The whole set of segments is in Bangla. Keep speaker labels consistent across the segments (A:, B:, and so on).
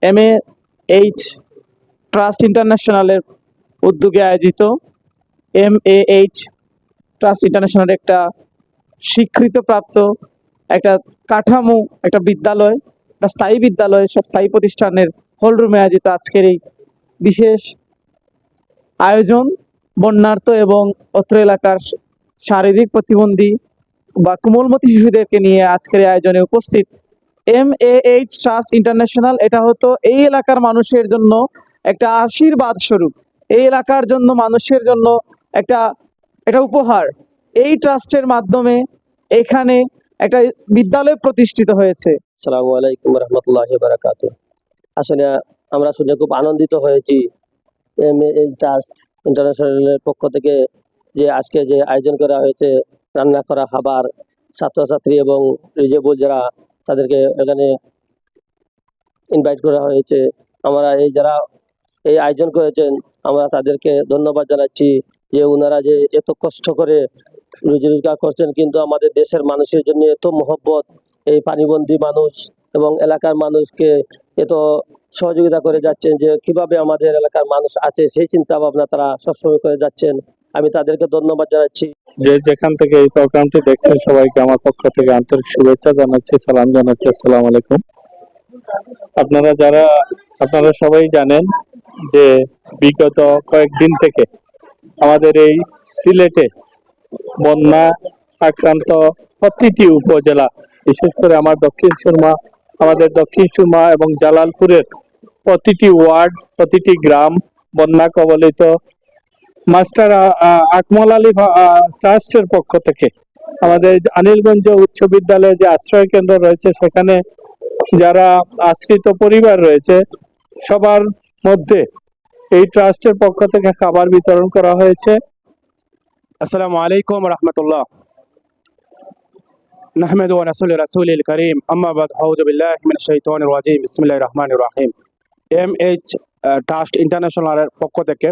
A: MAH ট্রাস্ট ইন্টারন্যাশনালের উদ্যোগে আয়োজিত MAH ট্রাস্ট ইন্টারন্যাশনাল একটা স্বীকৃতপ্রাপ্ত একটা কাঠামো, একটা বিদ্যালয়, একটা স্থায়ী বিদ্যালয়, স্থায়ী প্রতিষ্ঠানের হলরুমে আয়োজিত আজকের এই বিশেষ আয়োজন বন্যার্ত এবং অত্র এলাকার শারীরিক প্রতিবন্ধী বা কোমলমতি শিশুদেরকে নিয়ে আজকের এই আয়োজনে উপস্থিত MAH ট্রাস্ট ইন্টারন্যাশনাল। এটা হতো এই এলাকার মানুষের জন্য একটা আশীর্বাদ স্বরূপ, এই এলাকার জন্য মানুষের জন্য একটা এটা উপহার। এই ট্রাস্টের মাধ্যমে এখানে একটা বিদ্যালয় প্রতিষ্ঠিত হয়েছে।
B: আসসালামু আলাইকুম রহমতুল্লাহি ওয়া বারাকাতুহু। আসলে আমরা শুনে খুব আনন্দিত হয়েছি MAH ট্রাস্ট ইন্টারন্যাশনালের পক্ষ থেকে যে আজকে যে আয়োজন করা হয়েছে, রান্না করা খাবার, ছাত্রছাত্রী এবং রিজেবল যারা তাদেরকে এখানে ইনভাইট করা হয়েছে। আমরা যারা এই আয়োজন করেছেন আমরা তাদেরকে ধন্যবাদ জানাচ্ছি যে ওনারা যে এত কষ্ট করে রুজি রোজগার করছেন, কিন্তু আমাদের দেশের মানুষের জন্য এত মহব্বত, এই পানিবন্দী মানুষ এবং এলাকার মানুষকে এত সহযোগিতা করে যাচ্ছেন যে কিভাবে আমাদের এলাকার মানুষ আছে সেই চিন্তা ভাবনা তারা সবসময় করে যাচ্ছেন। আমি তাদেরকে ধন্যবাদ জানাচ্ছি।
C: যে যেখান থেকে এই প্রোগ্রামটি দেখছেন সবাইকে আমার পক্ষ থেকে আন্তরিক শুভেচ্ছা জানাচ্ছি, সালাম জানাচ্ছি। আসসালামু আলাইকুম। আপনারা সবাই জানেন যে বিগত কয়েকদিন থেকে আমাদের এই সিলেটে বন্যা আক্রান্ত প্রতিটি উপজেলা, বিশেষ করে আমাদের দক্ষিণ সুরমা এবং জালালপুরের প্রতিটি ওয়ার্ড, প্রতিটি গ্রাম বন্যা কবলিত। মাস্টার আকমল আলী ট্রাস্টের পক্ষ থেকে আমাদের আনিলগঞ্জ উচ্চ বিদ্যালয়ে যে আশ্রয় কেন্দ্র রয়েছে সেখানে যারা আশ্রিত পরিবার রয়েছে সবার মধ্যে এই ট্রাস্টের পক্ষ থেকে খাবার বিতরণ করা হয়েছে।
D: আসসালামু আলাইকুম রহমতুল্লাহ। নাহমাদু ওয়া নাসাল্লি রাসূলিল কারীম, আম্মা বাদ, আউযু বিল্লাহি মিনাশ শাইতানির রাজীম, বিসমিল্লাহির রহমানির রহিম। MAH ট্রাস্ট ইন্টারন্যাশনালের পক্ষ থেকে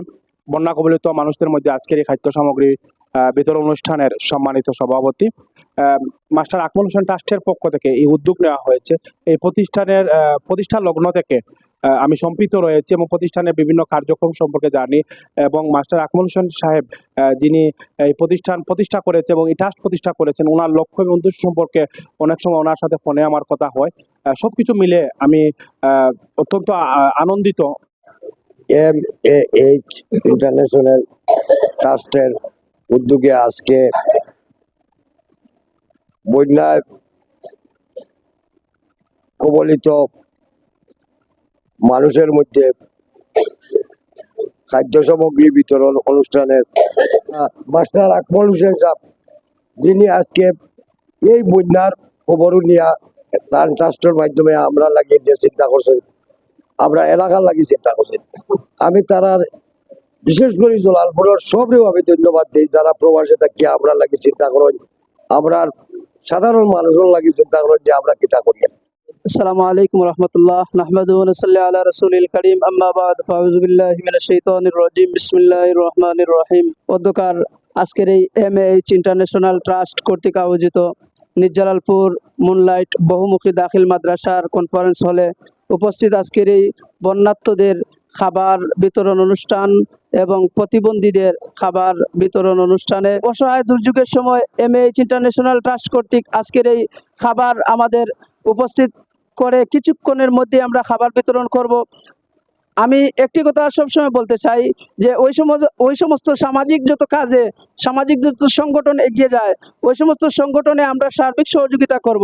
D: বন্যা কবলিত মানুষদের মধ্যে আজকের এই খাদ্য সামগ্রী বিতরণ অনুষ্ঠানের সম্মানিত সভাপতি মাস্টার আকমল হোসেন ট্রাস্টের পক্ষ থেকে এই উদ্যোগ নেওয়া হয়েছে। এই প্রতিষ্ঠান লগ্ন থেকে আমি সম্পৃক্ত রয়েছে এবং প্রতিষ্ঠানের বিভিন্ন কার্যক্রম সম্পর্কে জানি, এবং মাস্টার আকমল হোসেন সাহেব যিনি এই প্রতিষ্ঠা করেছে এবং এই ট্রাস্ট প্রতিষ্ঠা করেছেন, ওনার লক্ষ্য এবং উদ্দেশ্য সম্পর্কে অনেক সময় ওনার সাথে ফোনে আমার কথা হয়। সবকিছু মিলে আমি অত্যন্ত আনন্দিত।
E: MAH ইন্টারন্যাশনাল ট্রাস্টের উদ্যোগে আজকে বন্যায় কবলিত মানুষের মধ্যে খাদ্য সামগ্রী বিতরণ অনুষ্ঠানের মাস্টার আকমল হোসেন সাহেব, যিনি আজকে এই বন্যার খবর নিয়ে তার ট্রাস্টের মাধ্যমে আমরা লাগিয়ে যে চিন্তা করছেন, আমরা এলাকার লাগি চিন্তা করছি। আমি তারা বিশেষ করে জলালপুরের সবরেও আমি ধন্যবাদ দিই যারা প্রবাসে থাকি আমরা লাগি চিন্তা করেন, আমরা সাধারণ মানুষের লাগি চিন্তা করেন যে আমরা কিতা করি।
F: আসসালামু আলাইকুম রহমতুল্লাহ। নাহমাদু ওয়া নুসাল্লি আলা রাসূলিল কারীম, আম্মা বাদ, ফাউযু বিল্লাহি মিনাশ শাইতানির রাজীম, বিসমিল্লাহির রহমানির রহিম। অধ্যকার আজকের এই MAH ইন্টারন্যাশনাল ট্রাস্ট কর্তৃক আয়োজিত জালালপুর মুনলাইট বহুমুখী দাখিল মাদ্রাসার কনফারেন্স হলে উপস্থিত আজকের এই বন্যার্তদের খাবার বিতরণ অনুষ্ঠান এবং প্রতিবন্ধীদের খাবার বিতরণ অনুষ্ঠানে অসহায় দুর্যোগের সময় MAH ইন্টারন্যাশনাল ট্রাস্ট কর্তৃক আজকের এই খাবার আমাদের উপস্থিত করে কিছুক্ষণের মধ্যে আমরা খাবার বিতরণ করব। আমি একটি কথা সবসময় বলতে চাই যে ওই সমস্ত সামাজিক যত কাজে সামাজিক যত সংগঠন এগিয়ে যায় ওই সমস্ত সংগঠনে আমরা সার্বিক সহযোগিতা করব।